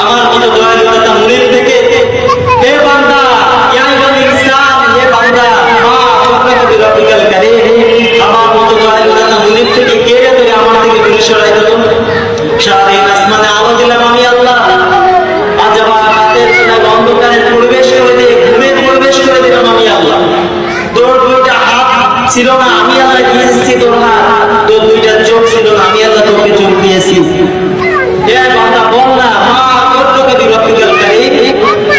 আমার মতো দয়ালু দাতা মুরিদ থেকে হে বান্দা ইয়া আইয়ুহাল ইনসান, হে বান্দা মা রাব্বুকা বিরাব্বিকাল কারীম, আমার মতো দয়ালু দাতা মুরিদ থেকে কে ধরে আমার থেকে দূরে সরাই দিল। সারাদিন আসমানে আলো দিলাম আমি আল্লাহ, আজ আমার রাতের অন্ধকারে পরিবেশ করে দিয়ে ঘুমে পরিবেশ করে দিলাম আমি আল্লাহ। তোর দুইটা হাত ছিল না, আমি আল্লাহ দিয়েছি তোর হাত, তোর দুইটা চোখ ছিল না, আমি আল্লাহ তোকে চোখ দিয়েছি। হে বান্দা বল না মা রাব্বুকা বিরাব্বিকাল কারীম,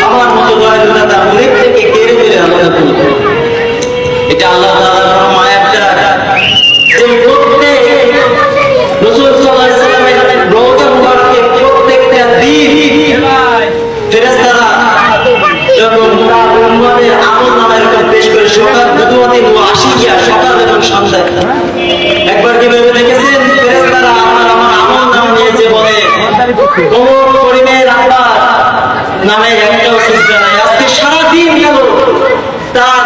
আমার মতো দয়ালু দাতা মুরিদ থেকে কেড়ে দিলে আলাদা করবে। এটা আল্লাহ তাআলার মায়ার ডাক। যে প্রত্যেক রাসূল সাল্লাল্লাহু আলাইহি ওয়াসাল্লামের রওজা মুবারকে প্রত্যেকটা দিন ফেরেশতারা যখন তার উম্মতের আমলনামা এরকম পেশ করে সকাল দুয়াতে ওয়াশিয়া সকাল এবং সন্ধ্যায় একবার কি ভেবে দেখেছেন ফেরেশতারা আমার আমলনামা নিয়ে যে বলে কোমর করিমের আব্বা নামে একটাও সিজদা নাই। আজকে সারা দিন গেল তার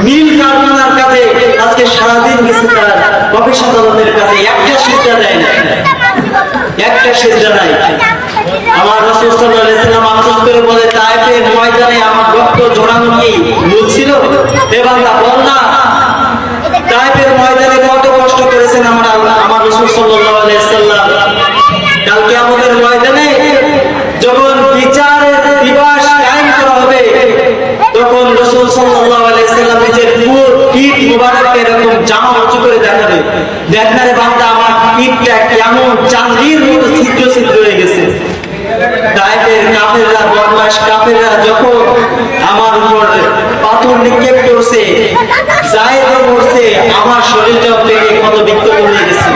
মিল কারখানার কাছে, আজকে সারাদিন গেছে তার অফিস আদালতের কাছে, একটা সিজদা দেয় না, একটা সিজদা নাই। আমার রাসূল সাল্লাল্লাহু আলাইহি ওয়াসাল্লাম আফসোস করে বলে তায়েফের ময়দানে আমার রক্ত ঝরানো কি ভুল ছিল? হে বান্দা বল না তায়েফের ময়দানে কত কষ্ট করেছেন আমার আল্লাহ, আমার রাসূল সাল্লাল্লাহু আলাইহি ওয়াসাল্লাম। কালকে আমাদের ময়দানে যখন বিচারের দিবস কায়েম করা হবে তখন রাসূল সাল্লাল্লাহু আলাইহি ওয়াসাল্লাম নিজের পুরো পিঠ মুবারক এরকম জামা উঁচু করে দেখাবে, দেখনারে বান্দা আমার পিঠটা কেমন চাঁদির মতো ছিদ্র ছিদ্র হয়ে গেছে। তায়েফের কাফেররা, বদমাশ কাফেররা যখন আমার উপর পাথর নিক্ষেপ করছে, জায়েদও করছে, আমার শরীরটাও থেকে কত বিক্ষত হয়ে গেছে।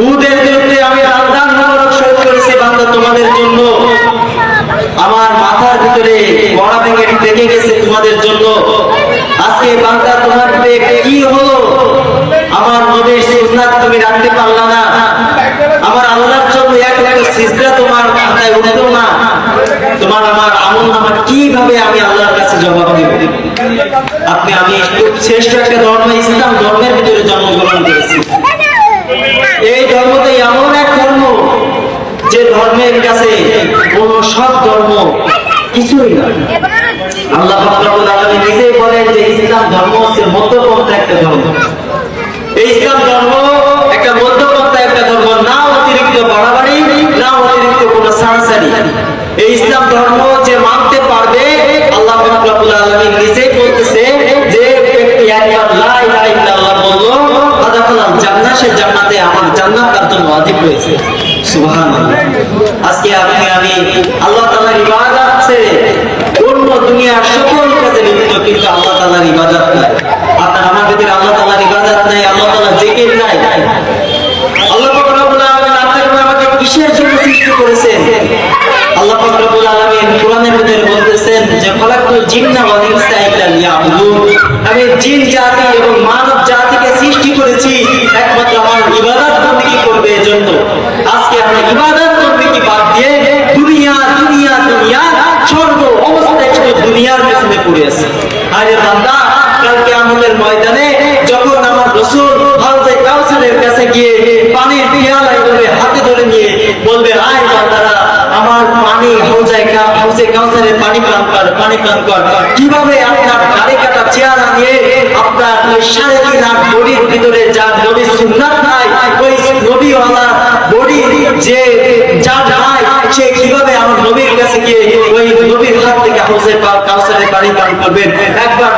উহুদের যুদ্ধে আমি আল্লাহর মুবারক শহীদ করেছি বান্দা তোমাদের জন্য, আমার মাথার ভিতরে বড়া ভেঙে থেকে গেছে তোমাদের জন্য। আজকে বান্দা তোমার কি হলো? আমার নবীর সুন্নাত তুমি রাখতে পারলা না, আমার আল্লাহর জন্য একটা সিজদা তোমার মাথায় উঠলো না, তোমার আমার আমলনামা কিভাবে আমি আল্লাহর কাছে জবাব দেব? আপনি আমি শ্রেষ্ঠ একটা ধর্ম ইসলাম ধর্মের ভিতরে জন্মগ্রহণ করেছি। এই ধর্মতে এমন এক ধর্ম যে ধর্মের কাছে কোন সব ধর্ম কিছুই না। আল্লাহ পাক রব্বুল আলামিন নিজেই বলেন যে ইসলাম ধর্ম হচ্ছে মধ্যপন্থা একটা ধর্ম। এই ইসলাম ধর্ম একটা মধ্যপন্থা একটা ধর্ম, না অতিরিক্ত বাড়াবাড়ি, না অতিরিক্ত কোনো ছাড়াছাড়ি। এই ইসলাম ধর্ম যে মানতে পারবে, আল্লাহ পাক রব্বুল আলামিন নিজেই বলতেছে যে ব্যক্তি একবার লা ইলাহা ইল্লাল্লাহ বলল আদাখালাল জান্নাহ, সে জান্নাতে আমার জান্নাত তার জন্য ওয়াজিব হয়েছে। সুবহানাল্লাহ। আজকে আপনি আমি আল্লাহ তাআলার ইবাদত ছেড়ে অন্য দুনিয়ার সকল কাজে লিপ্ত, কিন্তু আল্লাহ তাআলার ইবাদত নাই। আপনার আমার ভিতরে আল্লাহ তাআলার ইবাদত নাই, আল্লাহ তাআলার জিকির নাই। আল্লাহ পাক রব্বুল আলামিন আপনাকে আমাকে কিসের জন্য সৃষ্টি করেছেন? আল্লাহ পাক রব্বুল আলামিন কোরআনের ভিতরে বলতেছেন যে খালাকতুল জিন্না ওয়াল ইনসা ইল্লা লিয়াবুদুন, আমি জিন জাতি এবং মানব জাতিকে সৃষ্টি করেছি একমাত্র আমার ইবাদত বন্দেগী করবে এজন্য। আজকে আমরা ইবাদত বন্দেগী বাদ দিয়ে দুনিয়া দুনিয়া দুনিয়া সর্ব অবস্থায় শুধু দুনিয়ার পেছনে পড়ে আছি। আরে বান্দা কালকে আমাদের ময়দানে যখন আমার রাসূল হাউজে কাউসারের কাছে গিয়ে পানির পিয়ালা এভাবে হাতে ধরে নিয়ে বলবে আয় বান্দারা আমার পানি হাউজে কাউসারের পানি পান কর, পানি পান কর, কিভাবে আপনার দাড়ি কাটা চেহারা নিয়ে আপনার ওই 3.5 বডির ভিতরে যার নবীর সুন্নাত নাই, ওই নবীওয়ালা বডি যে যার নাই, সে কিভাবে আমার নবীর কাছে গিয়ে ওই নবীর হাত থেকে হাউজে কাউসারের পানি পান করবেন? একবার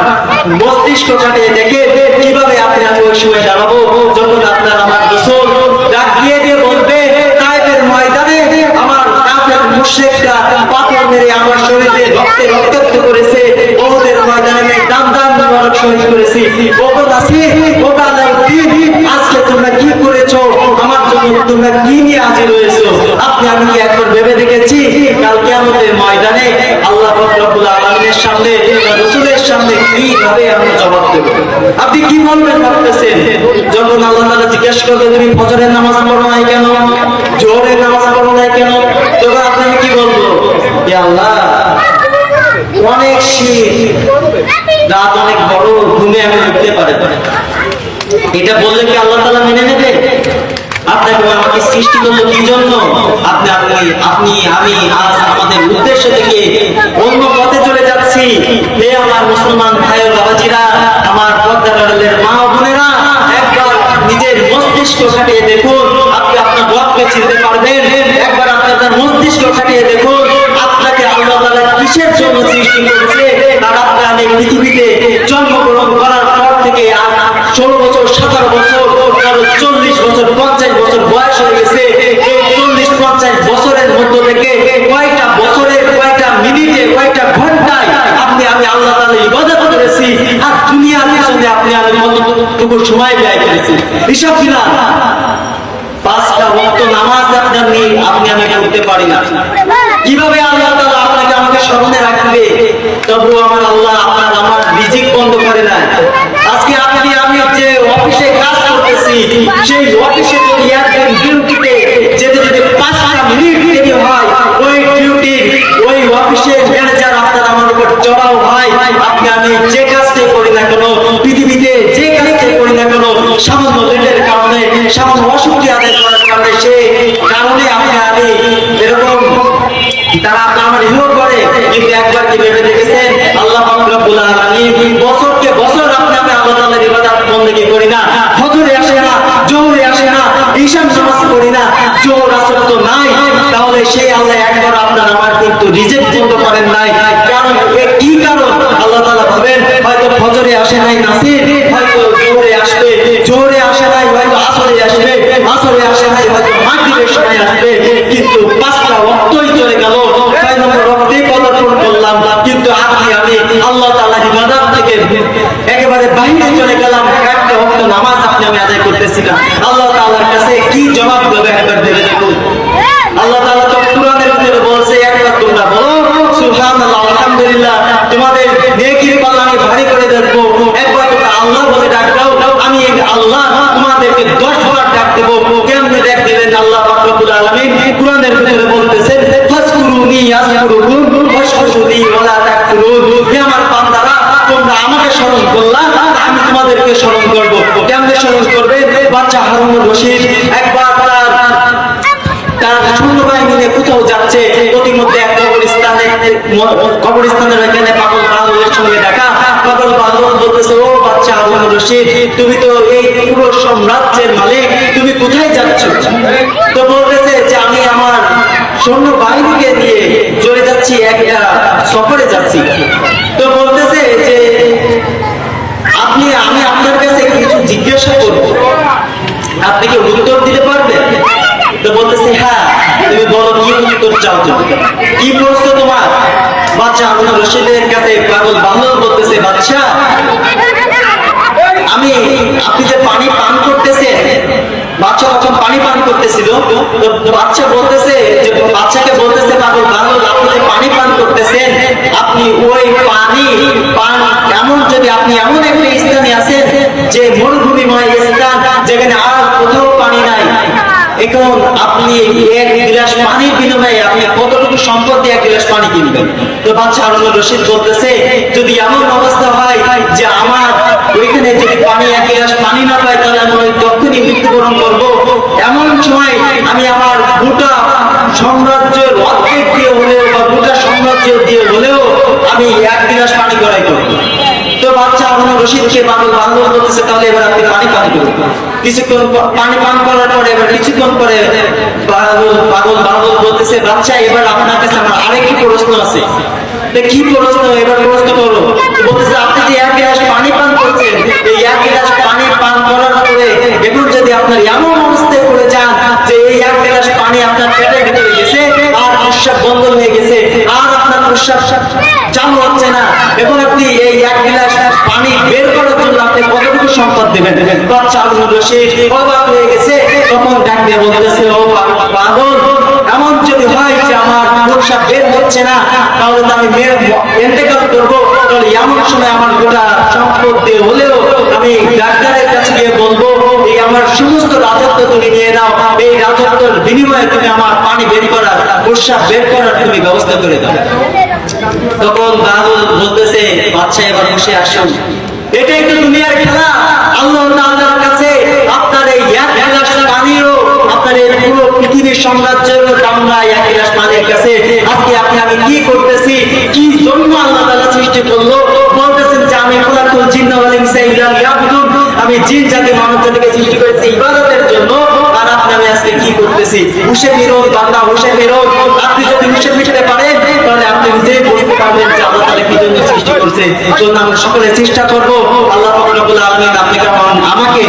মস্তিষ্ক কাটিয়ে দেখে কিভাবে আপনি আমি ওই সময় দাঁড়াবো যখন আপনার আমার রাসূল ডাক দিয়ে বলবে তায়েফের ময়দানে আমার কাফের মুশরিকরা পাথর মেরে আমার শরীরে রক্তে রক্তাক্ত করেছে, ওদের ময়দানে আমি দাম দাম মুবারক শহীদ করেছি। ওগো নাসির, ওগো আলাউদ্দিন, আজকে তোমরা কি করেছো? আমার জন্য তোমরা কি নিয়ে হাজির হয়েছো? আপনি আমি কি একবার ভেবে দেখেছি কাল কিয়ামতের ময়দানে আল্লাহ পাক রব্বুল আলামিনের সামনে, রাসূলের সামনে কিভাবে আমরা জবাব দেব? আপনি কি বলবেন ভাবতেছেন? যখন আল্লাহ তাআলা জিজ্ঞাসা করবে তুমি ফজরের নামাজ পড়ো নাই কেন, জোহরের নামাজ পড়ো নাই কেন, তখন আপনি কি বলবো? ইয়া আল্লাহ অনেক শীত, রাত অনেক বড়, ঘুমে আমি উঠতে পারি। এটা বললে কি আল্লাহ তাআলা মেনে নেবে? আপনাকে আমাকে আমাদেরকে সৃষ্টি করলো কি জন্য? আপনি আমি আজ আমাদের উদ্দেশ্য থেকে অন্য পথে চলে যাচ্ছি। হে আমার মুসলমান ভাই ও বাবাজিরা, আমার পর্দার মা ও বোনেরা, একবার নিজের মস্তিষ্ক খাটিয়ে দেখুন, আপনি আপনার রবকে চিনতে পারবেন। একবার আপনার মস্তিষ্ক খাটিয়ে দেখুন, আপনাকে আল্লাহ তাআলা কিসের জন্য সৃষ্টি করেছে। আর আপনি পৃথিবীতে জন্মগ্রহণ করার পর থেকে 16 বছর, 17 বছর, কারো 40 বছর, 50 বছর বয়স হয়ে গেছে। এই 40-50 বছরের মধ্য থেকে কয়টা বছরের, কয়টা মিনিটে, কয়টা ঘন্টায় আমি আল্লাহ তাআলার ইবাদত করেছি, আর দুনিয়ার পিছনে আমি কতটুকু সময় ব্যয় করেছি, হিসাব দিলাম। 5টা ওয়াক্ত নামাজ আপনি আমি পড়তে পারি না। কিভাবে আল্লাহ তাআলা আপনাকে আমাকে স্মরণে রাখবে? তবু আমার আল্লাহ আমার রিজিক বন্ধ করে না। আজকে আমি যে অফিসে কাজ করতেছি, সেই অফিসে যদি একদিন ডিউটিতে যেতে যেতে 5টা মিনিট দেরি হয়, ওই ডিউটির ওই অফিসের ম্যানেজার আমার উপর চড়াও হয়। আমি যে কাজটাই করি না কেন, পৃথিবীতে যে কাজটাই করি না কেন, সামান্য লেটের কারণে, সামান্য অসুখী আদায় করার কারণে, সে কারণে আমি এরকম তারা আমার ইগনোর করে। কিন্তু একবার কি ভেবে দেখেছেন, আল্লাহ পাক রব্বুল আলামিন বছরকে বছর আমি আল্লাহ তাআলার ইবাদত বন্দেগী করি না, ফজরে আসে না, জোহরে আসে না, ঈশান নামাজ পড়ি না, জোহর আসর তো নাই, তাহলে সেই আল্লাহ একবার আপনার আমার কিন্তু রিজেক্ট বন্ধ করেন নাই। কারণ কি কারণ? আল্লাহ তাআলা ভাবেন হয়তো ফজরে আসে নাই নাসির, হয়তো জোহরে আসবে, জোহরে আসে নাই হয়তো আসরে আসবে, আসরে আসে নাই হয়তো মাগরিবের সময় আসবে। কিন্তু 5টা ওয়াক্তই চলে গেল, 6 নম্বর ওয়াক্তে পদার্পণ করলাম, কিন্তু আমি আল্লাহ তাআলার ইবাদত থেকে একেবারে বাইরে চলে গেলাম। একটা ওয়াক্ত নামাজ আমি আদায় করতেছি না। আল্লাহ তাআলার কাছে কি জবাব দেবে একবার ভেবে দেখুন। আল্লাহ তাআলা তো কুরআনের ভিতরে বলছে, একবার তোমরা বলো সুবহানাল্লাহ, আলহামদুলিল্লাহ, তোমাদের নেকির পাল্লা আমি ভারী করে দেবো। একবার তোমরা আল্লাহ বলে ডাক দাও, আমি আল্লাহ তোমাদেরকে 10 বার ডাক দেবো। কেমনে ডাক দিবেন? আল্লাহ পাক রব্বুল আলামিন কুরআনের ভিতরে বলতেছেন, ফাসকুরুনি আযকুরুকুম ওয়াশকুরুনি ওয়ালা তাকফুরুন। হে আমার বান্দারা, তোমরা আমাকে স্মরণ করলা, আমি তোমাদেরকে স্মরণ করব। কেমনে স্মরণ করবে? বাচ্চা হারুনুর রশিদ একবার তার সৈন্যবাহিনী নিয়ে কোথাও যাচ্ছে, প্রতিমধ্যে এক কবরস্থানের ওইখানে পাগল বাহাদুরের সঙ্গে দেখা। পাগল বাহাদুর বলতেছে, ও বাচ্চা হারুনুর রশিদ, তুমি তো এই পুরো সাম্রাজ্যের মালিক, তুমি কোথায় যাচ্ছ? তো বলতেছে যে আমি আমার সৈন্যবাহিনীকে নিয়ে চলে যাচ্ছি, একটা সফরে যাচ্ছি। তো বলতেছে যে আমি আপনার কাছে কিছু জিজ্ঞাসা করব, আপনি কি উত্তর দিতে পারবেন? তো বলতেছে, হ্যাঁ, তুমি বলো কি উত্তর চাও, তুমি কি প্রশ্ন তোমার? বাচ্চা হারুনুর রশিদের কাছে পাগল বাহাদুর বলতেছে, বাচ্চা, আপনি যে পানি পান করতেছেন, বাচ্চা যখন পানি পান করতেছিল, তো বাচ্চা বলতেছে, যে বাচ্চাকে বলতেছে পাগল বাহাদুর, আপনি যে পানি পান করতেছেন, আপনি ওই পানি পান এমন, যদি আপনি এমন একটা স্থানে আছেন যে মরুভূমিময় স্থান, যেখানে আর কোথাও পানি নাই, এখন আপনি এক গ্লাস পানির বিনিময়ে আপনি কতটুকু সম্পদ দিয়ে এক গ্লাস পানি কিনবেন? তো বাচ্চা হারুনুর রশিদ বলতেছে, যদি এমন অবস্থা হয় যে আমার ওইখানে যদি পানি, এক গ্লাস পানি না পাই, তাহলে আমি তখনই মৃত্যুবরণ করবো। এমন সময় আমি আমার গোটা সাম্রাজ্যের অর্ধেক দিয়ে হলেও বা গোটা সাম্রাজ্য দিয়ে হলেও আমি এক গ্লাস পানি গড়াই করবো। তো বাচ্চা হারুনুর রশিদকে পাগল বাহাদুর বলতেছে, তাহলে এবার আপনি পানি পান করুন। কিছুক্ষণ পানি পান করার পরে এবার কিছুক্ষণ পরে পাগল বাহাদুর বলতেছে, বাচ্চা, এবার আপনার কাছে আমার আরেকটি প্রশ্ন আছে। কি প্রশ্ন? এবার প্রশ্ন করো। বলতেছে, আপনি যে এক গ্লাস পানি পান করছেন, এই এক গ্লাস পানি পান করার পরে এখন যদি আপনার এমন অবস্থায় পড়ে যান যে এই এক গ্লাস পানি আপনার পেটের ভিতরে গেছে, আর প্রস্রাব বন্ধ হয়ে গেছে, আর আপনার প্রস্রাব চালু হচ্ছে না, এখন আপনি এই এক গ্লাস পানি বের করার জন্য আপনি কতটুকু সম্পদ দেবেন? বাচ্চা হারুনুর রশিদ অবাক হয়ে গেছে। তখন ডাক দিয়ে বলতেছে, ও পাগল, এমন যদি হয় যে আমার প্রস্রাব বের হচ্ছে না, তাহলে তো আমি ইন্তেকাল করবো, তাহলে এমন সময় আমার গোটা সম্পদ দিয়ে হলেও আমি ডাক্তারের কাছে গিয়ে বলবো, এই আমার সমস্ত রাজত্ব তুমি নিয়ে নাও, এই রাজত্বের বিনিময়ে তুমি আমার পানি বের করার, প্রস্রাব বের করার তুমি ব্যবস্থা করে দাও। তখন বাহাদুর বলতেছে, বাচ্চা, এবার বসে আসুন, এটা একটু দুনিয়ার খেলা। আল্লাহ তাআলার কাছে আপনার এই এক গ্লাস পানিও, আপনার এই সাম্রাজ্যের কামনায় একই আসমানের কাছে আজকে আপনি আমি কি করতেছি, কি জন্য আল্লাহ তাআলা সৃষ্টি করলো? বলতেছেন যে আমি খলাকুল জিন্না ওয়াল ইনসা ইল্লা লিয়াবুদুন, আমি জিন জাতি মানব জাতিকে সৃষ্টি করেছি ইবাদতের জন্য। আর আপনি আমি আজকে কি করতেছি? হুঁশে ফেরত বান্দা, হুঁশে ফেরত। আপনি যদি হুঁশে ফিরতে পারেন তাহলে আপনি নিজেই বুঝতে পারবেন যে আল্লাহ তাআলা কি জন্য সৃষ্টি করেছে। জন্য আমরা সকলে চেষ্টা করব আল্লাহ পাক রব্বুল আলামিন আপনাকে আমাকে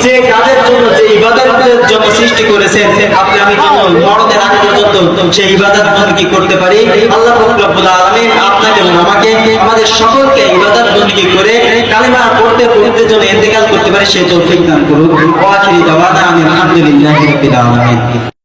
যে কাজের জন্য, যে ইবাদতের জন্য সৃষ্টি করেছেন, আপনি আমি যেন মরণের আগে পর্যন্ত সেই ইবাদত বন্দী করতে পারি। আল্লাহ পাক রব্বুল আলামিন আপনাকে এবং আমাকে, আমাদের সকলকে ইবাদত বন্দী করে কালিমা পড়তে পড়তে যেন ইন্তেকাল করতে পারি সেই তৌফিক দান করুন। ওয়া আখিরি দাওয়ানা আলহামদুলিল্লাহি রাব্বিল আলামিন।